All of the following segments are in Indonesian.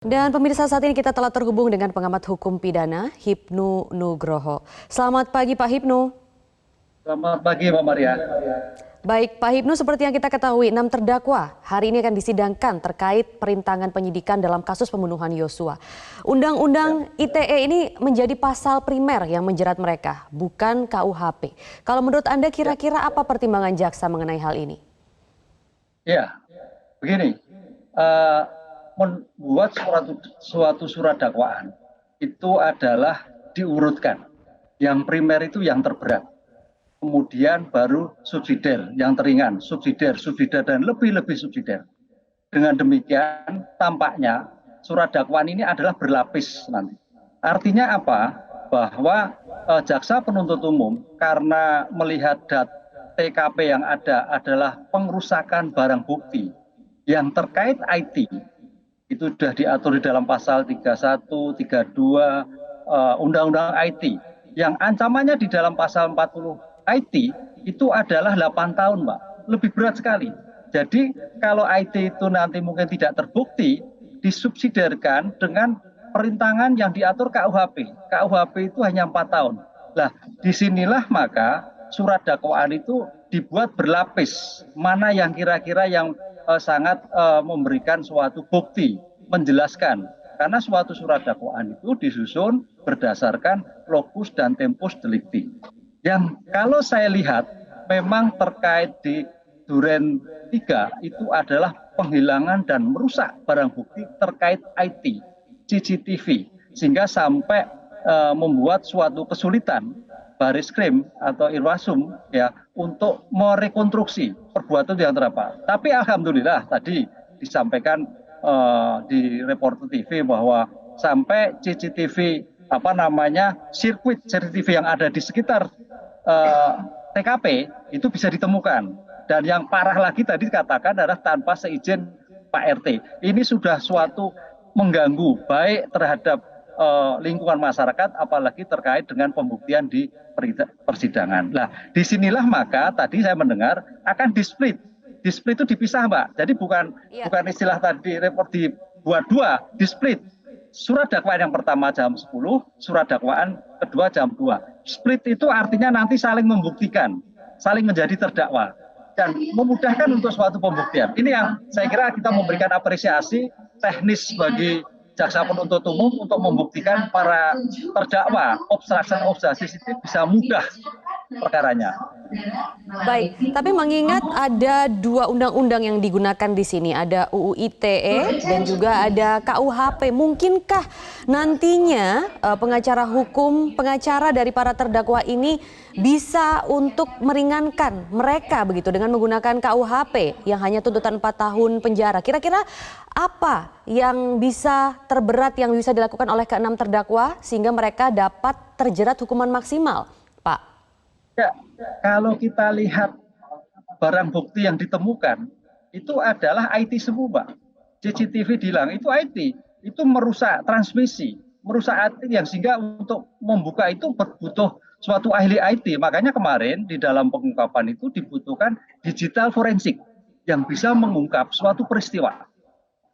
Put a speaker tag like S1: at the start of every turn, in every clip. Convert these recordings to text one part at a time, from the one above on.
S1: Dan pemirsa, saat ini kita telah terhubung dengan pengamat hukum pidana Hipnu Nugroho. Selamat pagi Pak Hipnu.
S2: Selamat pagi Mbak Maria.
S1: Baik Pak Hipnu, seperti yang kita ketahui 6 terdakwa hari ini akan disidangkan terkait perintangan penyidikan dalam kasus pembunuhan Yosua. Undang-undang ITE ini menjadi pasal primer yang menjerat mereka, bukan KUHP. Kalau menurut Anda kira-kira apa pertimbangan jaksa mengenai hal ini?
S2: Ya, begini. Membuat suatu surat dakwaan itu adalah diurutkan. Yang primer itu yang terberat. Kemudian baru subsidiar, yang teringan, subsidiar, dan lebih subsidiar. Dengan demikian tampaknya surat dakwaan ini adalah berlapis nanti. Artinya apa? Bahwa jaksa penuntut umum karena melihat TKP yang ada adalah pengerusakan barang bukti yang terkait IT, itu sudah diatur di dalam pasal 31, 32 Undang-Undang IT. Yang ancamannya di dalam pasal 40 IT itu adalah 8 tahun, Mbak. Lebih berat sekali. Jadi kalau IT itu nanti mungkin tidak terbukti, disubsidiarkan dengan perintangan yang diatur KUHP. KUHP itu hanya 4 tahun. Nah, disinilah maka surat dakwaan itu dibuat berlapis. Mana yang kira-kira yang sangat memberikan suatu bukti, menjelaskan. Karena suatu surat dakwaan itu disusun berdasarkan locus dan tempus delicti. Yang kalau saya lihat memang terkait di Duren 3 itu adalah penghilangan dan merusak barang bukti terkait IT, CCTV. Sehingga sampai membuat suatu kesulitan Baris Krim atau Irwasum ya untuk merekonstruksi perbuatan yang terapa. Tapi alhamdulillah tadi disampaikan di reporter TV bahwa sampai CCTV sirkuit CCTV yang ada di sekitar TKP itu bisa ditemukan. Dan yang parah lagi tadi dikatakan adalah tanpa seizin Pak RT. Ini sudah suatu mengganggu baik terhadap lingkungan masyarakat, apalagi terkait dengan pembuktian di persidangan. Nah, disinilah maka tadi saya mendengar akan displit itu dipisah, Mbak. Jadi bukan istilah tadi report dibuat dua, displit. Surat dakwaan yang pertama jam 10, surat dakwaan kedua jam 2. Split itu artinya nanti saling membuktikan, saling menjadi terdakwa dan memudahkan untuk suatu pembuktian. Ini yang saya kira kita memberikan apresiasi teknis bagi jaksa penuntut umum untuk membuktikan para terdakwa obstruction of justice itu bisa mudah perkaranya.
S1: Baik, tapi mengingat ada 2 undang-undang yang digunakan di sini, ada UU ITE dan juga ada KUHP. Mungkinkah nantinya pengacara dari para terdakwa ini bisa untuk meringankan mereka begitu dengan menggunakan KUHP yang hanya tuntutan 4 tahun penjara? Kira-kira apa yang bisa terberat yang bisa dilakukan oleh ke-6 terdakwa sehingga mereka dapat terjerat hukuman maksimal, Pak?
S2: Ya, kalau kita lihat barang bukti yang ditemukan itu adalah IT semua, Pak. CCTV dihilang itu IT, itu merusak transmisi, merusak IT yang sehingga untuk membuka itu butuh suatu ahli IT. Makanya kemarin di dalam pengungkapan itu dibutuhkan digital forensik yang bisa mengungkap suatu peristiwa.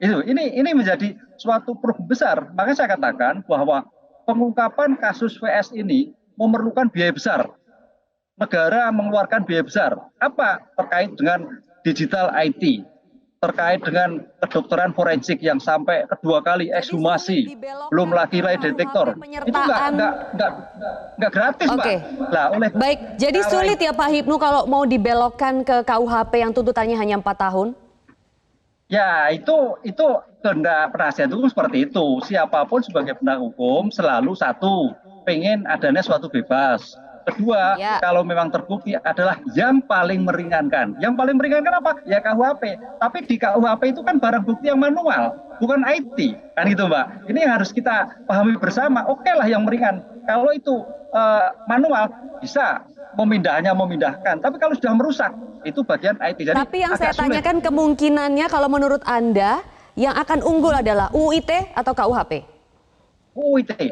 S2: Ini menjadi suatu problem besar. Makanya saya katakan bahwa pengungkapan kasus VS ini memerlukan biaya besar. Negara mengeluarkan biaya besar. Apa terkait dengan digital IT, terkait dengan kedokteran forensik yang sampai kedua kali ekshumasi, belum lagi lie detektor. Itu nggak gratis,
S1: Oke.
S2: Pak. Nah,
S1: baik, jadi sulit ya Pak Hipnu kalau mau dibelokkan ke KUHP yang tuntutannya hanya 4 tahun?
S2: Ya, itu kehendak penasihat hukum seperti itu. Siapapun sebagai penasihat hukum selalu satu, pengen adanya suatu bebas. Kedua, kalau memang terbukti adalah yang paling meringankan. Yang paling meringankan apa? Ya KUHP. Tapi di KUHP itu kan barang bukti yang manual, bukan IT. Kan gitu, Mbak. Ini yang harus kita pahami bersama. Oke lah yang meringan. Kalau itu manual, bisa memindahkan. Tapi kalau sudah merusak, itu bagian IT. Jadi
S1: tapi yang saya tanyakan kemungkinannya kalau menurut Anda yang akan unggul adalah UU ITE atau KUHP?
S2: UU ITE.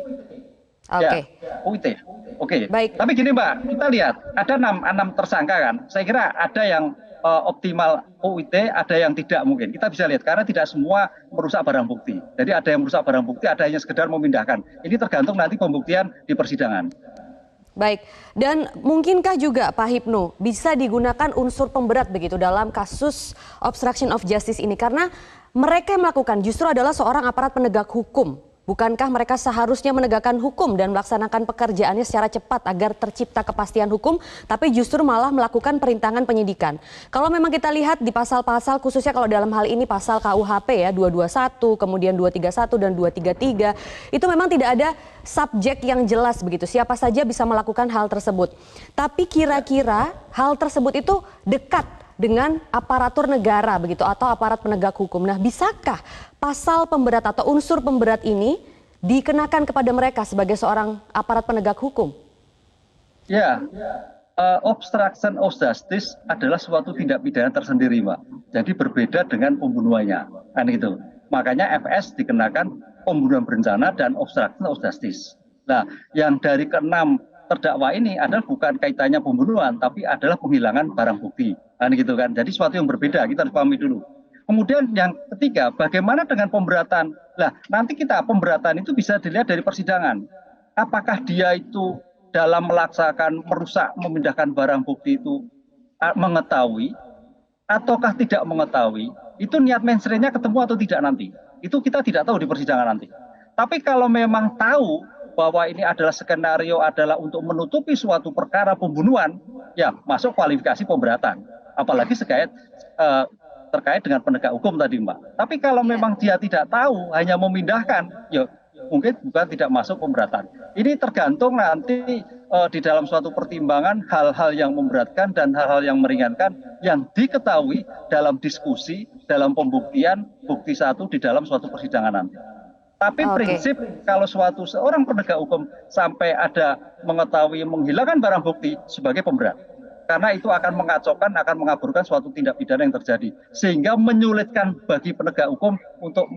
S1: Oke.
S2: Ya, UU ITE. Oke.
S1: Baik.
S2: Tapi gini, Mbak, kita lihat ada 6 tersangka kan. Saya kira ada yang optimal UIT, ada yang tidak mungkin. Kita bisa lihat karena tidak semua merusak barang bukti. Jadi ada yang merusak barang bukti, ada yang sekedar memindahkan. Ini tergantung nanti pembuktian di persidangan.
S1: Baik, dan mungkinkah juga Pak Hipnu bisa digunakan unsur pemberat begitu dalam kasus obstruction of justice ini? Karena mereka yang melakukan justru adalah seorang aparat penegak hukum. Bukankah mereka seharusnya menegakkan hukum dan melaksanakan pekerjaannya secara cepat agar tercipta kepastian hukum, tapi justru malah melakukan perintangan penyidikan? Kalau memang kita lihat di pasal-pasal, khususnya kalau dalam hal ini pasal KUHP ya, 221, kemudian 231 dan 233, itu memang tidak ada subjek yang jelas begitu, siapa saja bisa melakukan hal tersebut. Tapi kira-kira hal tersebut itu dekat dengan aparatur negara begitu atau aparat penegak hukum. Nah, bisakah pasal pemberat atau unsur pemberat ini dikenakan kepada mereka sebagai seorang aparat penegak hukum?
S2: Ya, obstruction of justice adalah suatu tindak pidana tersendiri, Mbak. Jadi berbeda dengan pembunuhannya, kan gitu. Makanya FS dikenakan pembunuhan berencana dan obstruction of justice. Nah, yang dari keenam terdakwa ini adalah bukan kaitannya pembunuhan, tapi adalah penghilangan barang bukti, kan gitu kan. Jadi suatu yang berbeda, kita harus pahami dulu. Kemudian yang ketiga, bagaimana dengan pemberatan? Nah, nanti pemberatan itu bisa dilihat dari persidangan. Apakah dia itu dalam melaksanakan merusak, memindahkan barang bukti itu mengetahui, ataukah tidak mengetahui? Itu niat mensrenya ketemu atau tidak nanti? Itu kita tidak tahu di persidangan nanti. Tapi kalau memang tahu bahwa ini adalah skenario adalah untuk menutupi suatu perkara pembunuhan, ya masuk kualifikasi pemberatan. Apalagi terkait dengan penegak hukum tadi, Mbak. Tapi kalau memang dia tidak tahu, hanya memindahkan, ya mungkin bukan tidak masuk pemberatan. Ini tergantung nanti di dalam suatu pertimbangan hal-hal yang memberatkan dan hal-hal yang meringankan yang diketahui dalam diskusi, dalam pembuktian bukti satu di dalam suatu persidangan nanti. Tapi prinsip kalau seorang penegak hukum sampai ada mengetahui menghilangkan barang bukti sebagai pemberat. Karena itu akan mengacaukan, akan mengaburkan suatu tindak pidana yang terjadi. Sehingga menyulitkan bagi penegak hukum untuk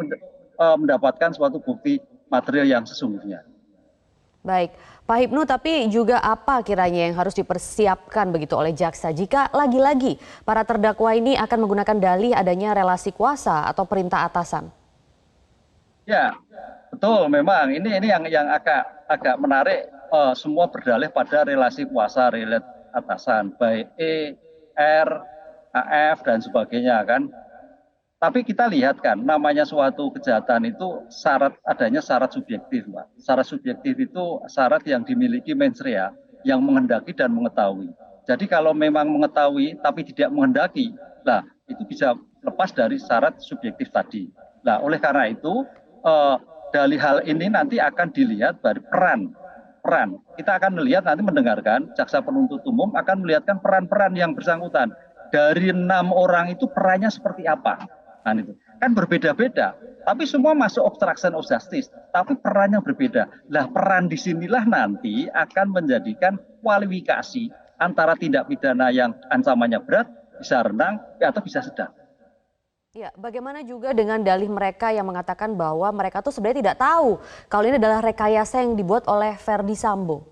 S2: mendapatkan suatu bukti material yang sesungguhnya.
S1: Baik, Pak Hipnu, tapi juga apa kiranya yang harus dipersiapkan begitu oleh jaksa jika lagi-lagi para terdakwa ini akan menggunakan dalih adanya relasi kuasa atau perintah atasan?
S2: Ya, betul. Memang ini yang agak menarik. Semua berdalih pada relasi kuasa, relasi atasan, baik E, R, AF dan sebagainya kan. Tapi kita lihat kan, namanya suatu kejahatan itu adanya syarat subjektif, Mbak. Syarat subjektif itu syarat yang dimiliki mens rea, yang menghendaki dan mengetahui. Jadi kalau memang mengetahui tapi tidak menghendaki, nah itu bisa lepas dari syarat subjektif tadi. Nah, oleh karena itu dari hal ini nanti akan dilihat dari peran. Kita akan melihat nanti mendengarkan jaksa penuntut umum akan melihatkan peran-peran yang bersangkutan. Dari 6 orang itu perannya seperti apa? Nah, itu kan berbeda-beda. Tapi semua masuk obstruction of justice. Tapi perannya berbeda. Nah, peran disinilah nanti akan menjadikan kualifikasi antara tindak pidana yang ancamannya berat, bisa renang, atau bisa sedang.
S1: Ya, bagaimana juga dengan dalih mereka yang mengatakan bahwa mereka tuh sebenarnya tidak tahu kalau ini adalah rekayasa yang dibuat oleh Verdi Sambo?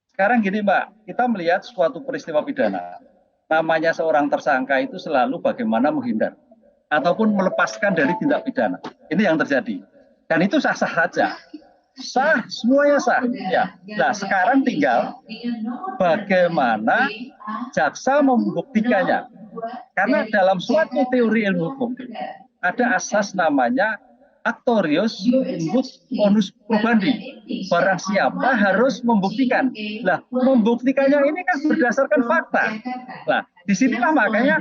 S2: Sekarang gini, Mbak, kita melihat suatu peristiwa pidana. Namanya seorang tersangka itu selalu bagaimana menghindar ataupun melepaskan dari tindak pidana. Ini yang terjadi. Dan itu sah-sah saja. Sah, semuanya sah. Ya. Nah, sekarang tinggal bagaimana jaksa membuktikannya. Karena dalam suatu teori ilmu hukum ada asas namanya actorius imbus onus probandi. Barang siapa harus membuktikan. Nah, membuktikannya ini kan berdasarkan fakta. Nah, disinilah makanya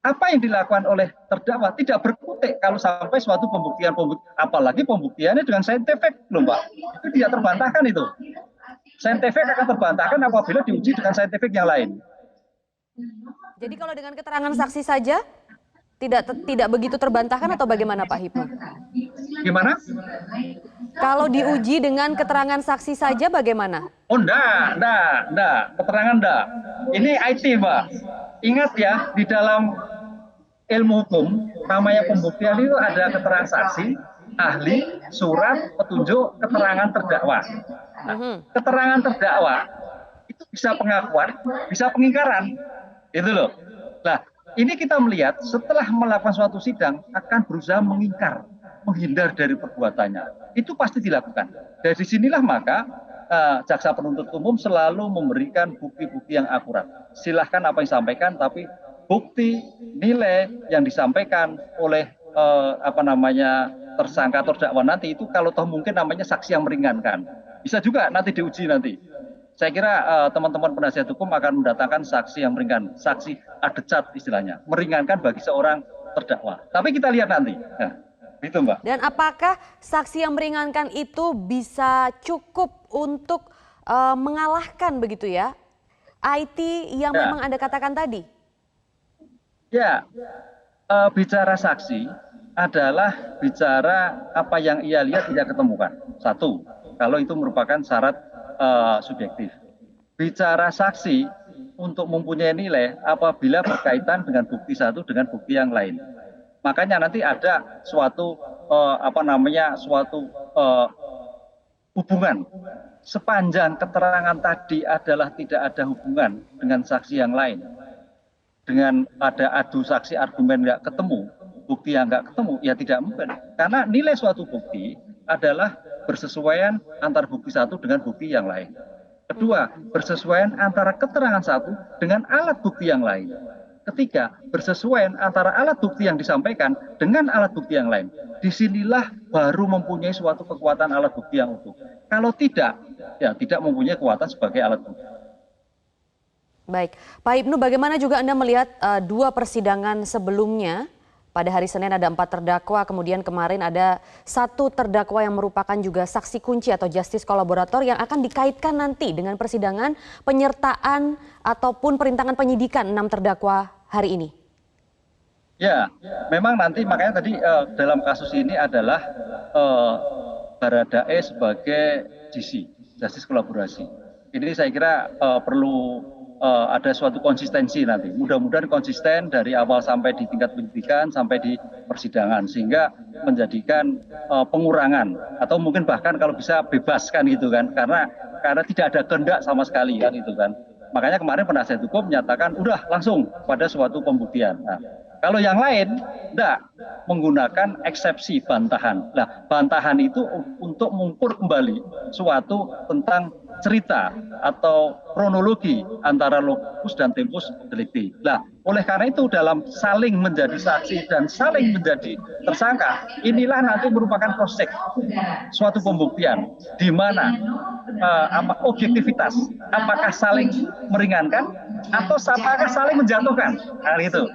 S2: apa yang dilakukan oleh terdakwa tidak berkutik kalau sampai suatu pembuktian, apalagi pembuktiannya dengan saintifik, loh Mbak. Itu tidak terbantahkan itu. Saintifik akan terbantahkan apabila diuji dengan saintifik yang lain.
S1: Jadi kalau dengan keterangan saksi saja tidak begitu terbantahkan atau bagaimana Pak Hipnu?
S2: Gimana?
S1: Kalau diuji dengan keterangan saksi saja bagaimana?
S2: Oh enggak. Keterangan enggak. Ini IT, Mbak. Ingat ya, di dalam ilmu hukum, namanya pembuktian itu ada keterangan saksi, ahli, surat, petunjuk, keterangan terdakwa. Nah, keterangan terdakwa itu bisa pengakuan, bisa pengingkaran, itu loh. Nah, ini kita melihat setelah melakukan suatu sidang akan berusaha mengingkar, menghindar dari perbuatannya. Itu pasti dilakukan. Dari sinilah maka jaksa penuntut umum selalu memberikan bukti-bukti yang akurat. Silahkan apa yang disampaikan, tapi bukti nilai yang disampaikan oleh tersangka atau terdakwa nanti itu kalau toh mungkin namanya saksi yang meringankan. Bisa juga nanti diuji nanti. Saya kira teman-teman penasihat hukum akan mendatangkan saksi yang meringankan, saksi adecat istilahnya, meringankan bagi seorang terdakwa. Tapi kita lihat nanti. Nah, itu Mbak.
S1: Dan apakah saksi yang meringankan itu bisa cukup untuk mengalahkan begitu ya IT yang memang Anda katakan tadi?
S2: Ya, bicara saksi adalah bicara apa yang ia lihat tidak ketemukan. Satu, kalau itu merupakan syarat subjektif. Bicara saksi untuk mempunyai nilai apabila berkaitan dengan bukti satu dengan bukti yang lain. Makanya nanti ada suatu hubungan. Sepanjang keterangan tadi adalah tidak ada hubungan dengan saksi yang lain. Dengan ada adu saksi argumen nggak ketemu, bukti yang nggak ketemu, ya tidak mungkin. Karena nilai suatu bukti adalah bersesuaian antara bukti satu dengan bukti yang lain. Kedua, bersesuaian antara keterangan satu dengan alat bukti yang lain. Ketiga, bersesuaian antara alat bukti yang disampaikan dengan alat bukti yang lain. Disinilah baru mempunyai suatu kekuatan alat bukti yang utuh. Kalau tidak, ya tidak mempunyai kekuatan sebagai alat bukti.
S1: Baik, Pak Hipnu, bagaimana juga Anda melihat dua persidangan sebelumnya? Pada hari Senin ada 4 terdakwa, kemudian kemarin ada 1 terdakwa yang merupakan juga saksi kunci atau justice kolaborator yang akan dikaitkan nanti dengan persidangan penyertaan ataupun perintangan penyidikan 6 terdakwa hari ini.
S2: Ya, memang nanti makanya tadi dalam kasus ini adalah Baradae sebagai GC, justice kolaborasi. Ini saya kira perlu ada suatu konsistensi nanti. Mudah-mudahan konsisten dari awal sampai di tingkat penyidikan sampai di persidangan sehingga menjadikan pengurangan atau mungkin bahkan kalau bisa bebaskan gitu kan karena tidak ada kehendak sama sekali kan itu kan. Makanya kemarin penasihat hukum menyatakan udah langsung pada suatu pembuktian. Nah, kalau yang lain enggak menggunakan eksepsi bantahan. Nah, bantahan itu untuk mengukur kembali suatu tentang cerita atau kronologi antara locus dan tempus delicti. Nah, oleh karena itu dalam saling menjadi saksi dan saling menjadi tersangka, inilah nanti merupakan proses suatu pembuktian di mana objektivitas, apakah saling meringankan atau apakah saling menjatuhkan. Nah, itu.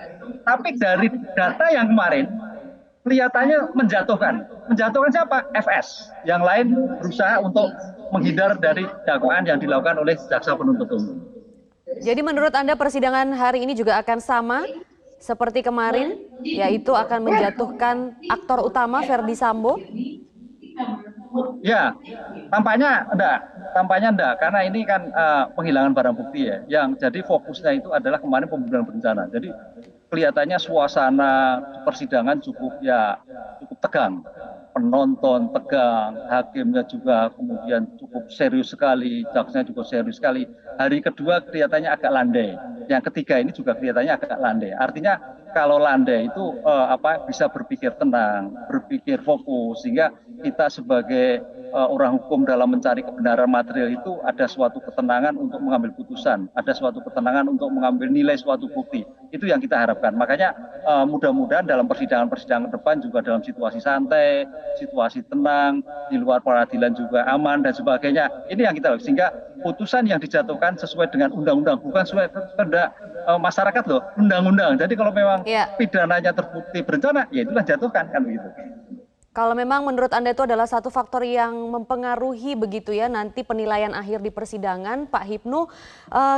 S2: Tapi dari data yang kemarin kelihatannya menjatuhkan. Menjatuhkan siapa? FS. Yang lain berusaha untuk menghindar dari dakwaan yang dilakukan oleh jaksa penuntut umum.
S1: Jadi menurut Anda persidangan hari ini juga akan sama seperti kemarin, yaitu akan menjatuhkan aktor utama Verdi Sambo?
S2: Ya, tampaknya enggak, karena ini kan penghilangan barang bukti ya. Yang jadi fokusnya itu adalah kemarin pembunuhan berencana. Jadi kelihatannya suasana persidangan cukup tegang. Penonton tegang, hakimnya juga kemudian cukup serius sekali, jaksanya juga serius sekali. Hari kedua kelihatannya agak landai. Yang ketiga ini juga kelihatannya agak landai. Artinya kalau landai itu bisa berpikir tenang, berpikir fokus sehingga kita sebagai orang hukum dalam mencari kebenaran material itu ada suatu ketenangan untuk mengambil putusan, ada suatu ketenangan untuk mengambil nilai suatu bukti. Itu yang kita harapkan. Makanya mudah-mudahan dalam persidangan-persidangan depan juga dalam situasi santai, situasi tenang, di luar peradilan juga aman dan sebagainya. Ini yang kita lakukan sehingga putusan yang dijatuhkan sesuai dengan undang-undang, bukan sesuai kehendak masyarakat loh, undang-undang. Jadi kalau memang pidananya terbukti berencana, ya itulah jatuhkan kan begitu.
S1: Kalau memang menurut Anda itu adalah satu faktor yang mempengaruhi begitu ya nanti penilaian akhir di persidangan, Pak Hipnu,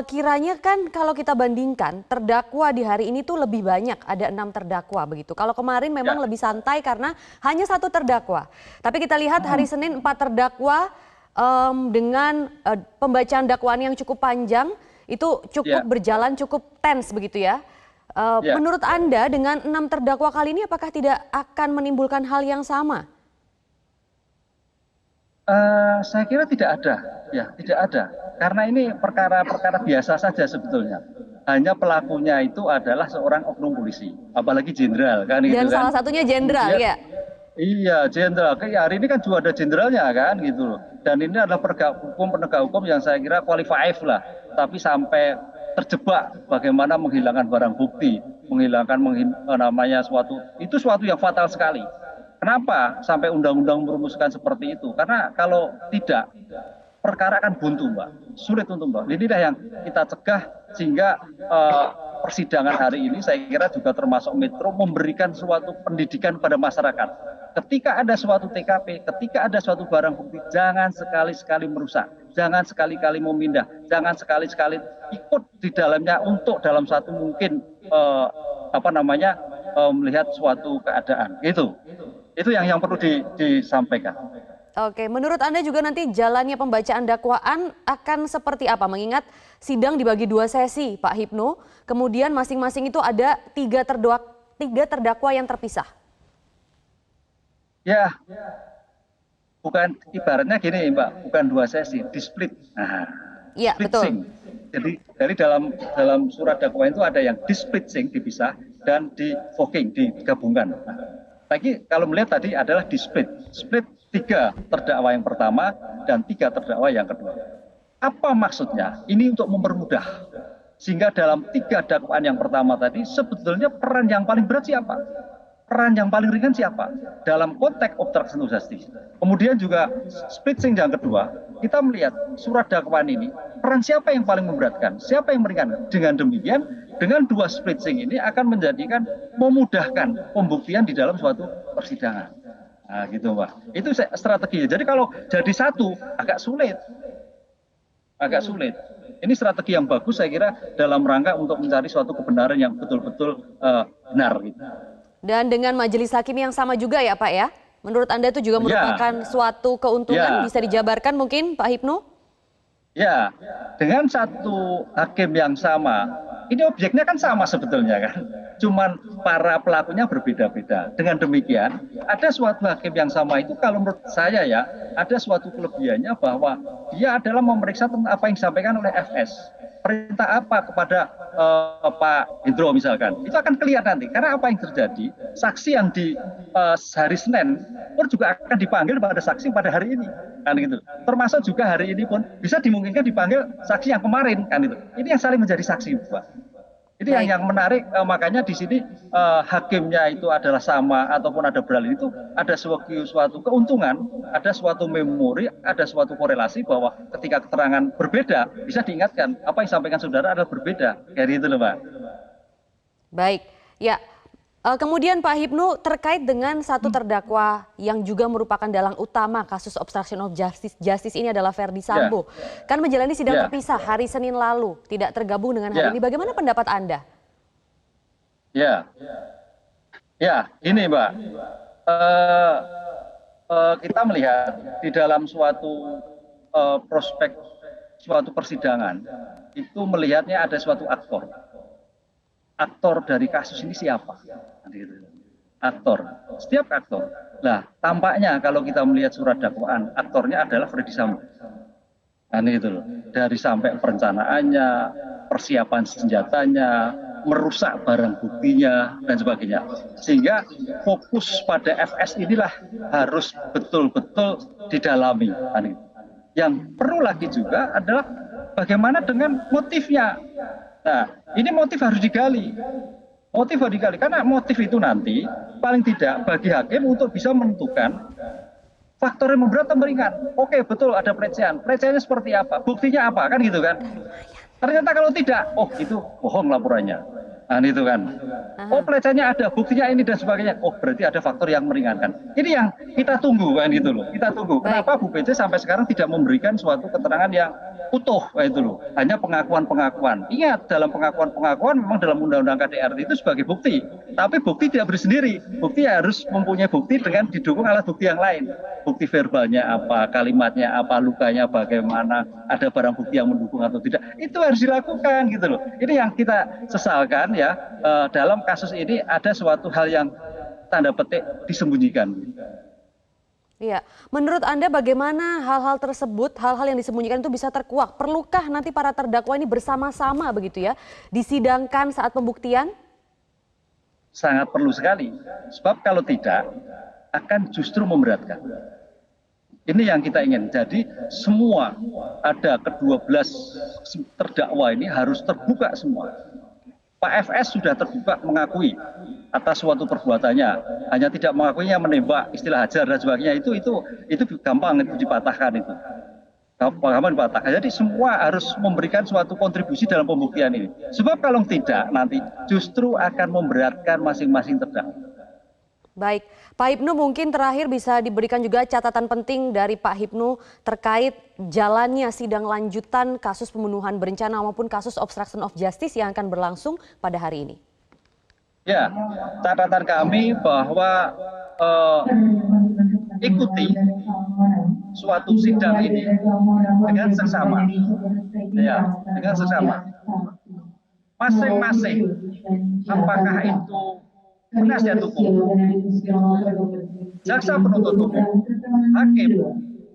S1: kiranya kan kalau kita bandingkan terdakwa di hari ini tuh lebih banyak, ada 6 terdakwa begitu. Kalau kemarin memang lebih santai karena hanya 1 terdakwa. Tapi kita lihat hari Senin 4 terdakwa dengan pembacaan dakwaan yang cukup panjang, itu cukup berjalan cukup tense begitu ya. Menurut Anda dengan 6 terdakwa kali ini apakah tidak akan menimbulkan hal yang sama?
S2: Saya kira tidak ada Ya, tidak ada. Karena ini perkara-perkara biasa saja sebetulnya. Hanya pelakunya itu adalah seorang oknum polisi, apalagi jenderal kan
S1: Dan
S2: gitu kan.
S1: salah satunya jenderal
S2: Kemudian
S1: ya.
S2: iya, jenderal. Kayak hari ini kan juga ada jenderalnya kan gitu loh. Dan ini adalah penegak hukum yang saya kira qualified lah. Tapi sampai terjebak bagaimana menghilangkan barang bukti, menghilangkan namanya suatu yang fatal sekali. Kenapa sampai undang-undang merumuskan seperti itu? Karena kalau tidak, perkara akan buntu, Mbak. Sulit untuk Mbak. Inilah yang kita cegah sehingga persidangan hari ini saya kira juga termasuk Metro memberikan suatu pendidikan pada masyarakat. Ketika ada suatu TKP, ketika ada suatu barang bukti, jangan sekali-sekali merusak, jangan sekali-kali memindah, jangan sekali-sekali ikut di dalamnya untuk dalam satu mungkin melihat suatu keadaan. Itu yang perlu disampaikan.
S1: Oke, menurut Anda juga nanti jalannya pembacaan dakwaan akan seperti apa? Mengingat sidang dibagi 2 sesi, Pak Hipnu. Kemudian masing-masing itu ada 3 terdakwa yang terpisah.
S2: Ya, bukan ibaratnya gini, Mbak, bukan 2 sesi, di-split.
S1: Iya, betul.
S2: Jadi dalam surat dakwaan itu ada yang di-splitting, dipisah, dan di-voking, digabungkan. Lagi kalau melihat tadi adalah di-split. Split 3 terdakwa yang pertama dan 3 terdakwa yang kedua. Apa maksudnya? Ini untuk mempermudah. Sehingga dalam 3 dakwaan yang pertama tadi sebetulnya peran yang paling berat siapa? Peran yang paling ringan siapa? Dalam konteks obstruction of justice. Kemudian juga splitting yang kedua, kita melihat surat dakwaan ini, peran siapa yang paling memberatkan? Siapa yang meringankan? Dengan demikian, dengan 2 splitting ini akan menjadikan memudahkan pembuktian di dalam suatu persidangan. Nah, gitu Mbak. Itu strateginya. Jadi kalau jadi satu agak sulit. Ini strategi yang bagus saya kira dalam rangka untuk mencari suatu kebenaran yang betul-betul benar gitu.
S1: Dan dengan majelis hakim yang sama juga ya Pak ya? Menurut Anda itu juga merupakan suatu keuntungan, bisa dijabarkan mungkin Pak Hipnu?
S2: Ya, dengan satu hakim yang sama, ini objeknya kan sama sebetulnya kan. Cuman para pelakunya berbeda-beda. Dengan demikian, ada suatu hakim yang sama itu kalau menurut saya ya, ada suatu kelebihannya bahwa dia adalah memeriksa tentang apa yang disampaikan oleh FS. Perintah apa kepada Pak Hendro misalkan, itu akan kelihatan nanti. Karena apa yang terjadi, saksi yang di hari Senin pun juga akan dipanggil pada saksi pada hari ini, kan gitu. Termasuk juga hari ini pun bisa dimungkinkan dipanggil saksi yang kemarin, kan itu. Ini yang saling menjadi saksi, Pak. Ini yang menarik, makanya di sini hakimnya itu adalah sama ataupun ada beralih itu ada suatu keuntungan, ada suatu memori, ada suatu korelasi bahwa ketika keterangan berbeda bisa diingatkan apa yang disampaikan saudara adalah berbeda. Kayak itu loh, Pak.
S1: Baik, ya. Kemudian Pak Hipnu terkait dengan satu terdakwa yang juga merupakan dalang utama kasus obstruction of justice ini adalah Verdi Sambo. Kan menjalani sidang terpisah hari Senin lalu, tidak tergabung dengan hari ini. Bagaimana pendapat Anda?
S2: Ya, ini Mbak. Kita melihat di dalam suatu prospek suatu persidangan itu melihatnya ada suatu aktor dari kasus ini siapa? Aktor, setiap aktor. Nah, tampaknya kalau kita melihat surat dakwaan, aktornya adalah Verdi Sambo. Nah, itu loh. Dari sampai perencanaannya, persiapan senjatanya, merusak barang buktinya dan sebagainya. Sehingga fokus pada FS inilah harus betul-betul didalami. Yang perlu lagi juga adalah bagaimana dengan motifnya. Nah, ini motif harus digali. Karena motif itu nanti paling tidak bagi hakim untuk bisa menentukan faktor yang memberat atau meringan. Oke, betul ada pelecehan. Pelecehannya seperti apa? Buktinya apa? Kan gitu kan. Ternyata kalau tidak, itu bohong laporannya. Nah, itu kan. Pelecehannya ada, buktinya ini dan sebagainya. Berarti ada faktor yang meringankan. Ini yang kita tunggu kan gitu loh. Kita tunggu. Kenapa Bu PC sampai sekarang tidak memberikan suatu keterangan yang utuh kayak itu loh. Hanya pengakuan-pengakuan. Ingat, dalam pengakuan-pengakuan memang dalam Undang-Undang KDRT itu sebagai bukti. Tapi bukti tidak berdiri. Bukti harus mempunyai bukti dengan didukung alat bukti yang lain. Bukti verbalnya apa, kalimatnya apa, lukanya bagaimana, ada barang bukti yang mendukung atau tidak. Itu harus dilakukan gitu loh. Ini yang kita sesalkan ya, dalam kasus ini ada suatu hal yang tanda petik disembunyikan.
S1: Iya, menurut Anda bagaimana hal-hal tersebut, hal-hal yang disembunyikan itu bisa terkuak? Perlukah nanti para terdakwa ini bersama-sama begitu ya, disidangkan saat pembuktian?
S2: Sangat perlu sekali. Sebab kalau tidak, akan justru memberatkan. Ini yang kita ingin. Jadi semua ada ke-12 terdakwa ini harus terbuka semua. Pak FS sudah terbuka mengakui atas suatu perbuatannya, hanya tidak mengakuinya menembak, istilah hajar dan sebagainya itu gampang itu dipatahkan itu. Gampang dipatahkan. Jadi semua harus memberikan suatu kontribusi dalam pembuktian ini. Sebab kalau tidak nanti justru akan memberatkan masing-masing terdakwa.
S1: Baik, Pak Hipnu mungkin terakhir bisa diberikan juga catatan penting dari Pak Hipnu terkait jalannya sidang lanjutan kasus pembunuhan berencana maupun kasus obstruction of justice yang akan berlangsung pada hari ini.
S2: Ya, catatan kami bahwa ikuti suatu sidang ini dengan seksama. Ya, dengan seksama. Masing-masing apakah itu penasihat hukum, jaksa penuntut umum, hakim,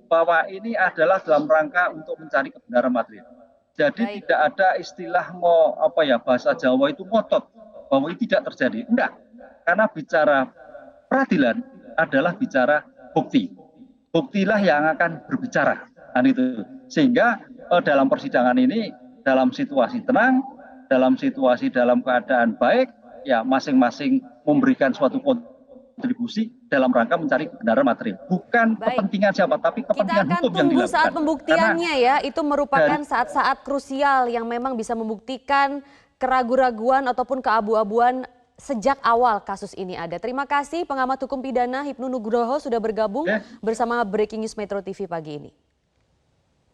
S2: bahwa ini adalah dalam rangka untuk mencari kebenaran material. Jadi tidak ada istilah bahasa Jawa itu ngotot bahwa ini tidak terjadi. Enggak, karena bicara peradilan adalah bicara bukti. Buktilah yang akan berbicara. Itu. Sehingga dalam persidangan ini dalam situasi tenang, dalam keadaan baik, ya masing-masing memberikan suatu kontribusi dalam rangka mencari kebenaran material. Bukan kepentingan siapa, tapi kepentingan hukum yang dilakukan. Kita akan tunggu saat
S1: pembuktiannya ya, itu merupakan saat-saat krusial yang memang bisa membuktikan keraguan-raguan ataupun keabu-abuan sejak awal kasus ini ada. Terima kasih pengamat hukum pidana Hipnu Nugroho sudah bergabung bersama Breaking News Metro TV pagi ini.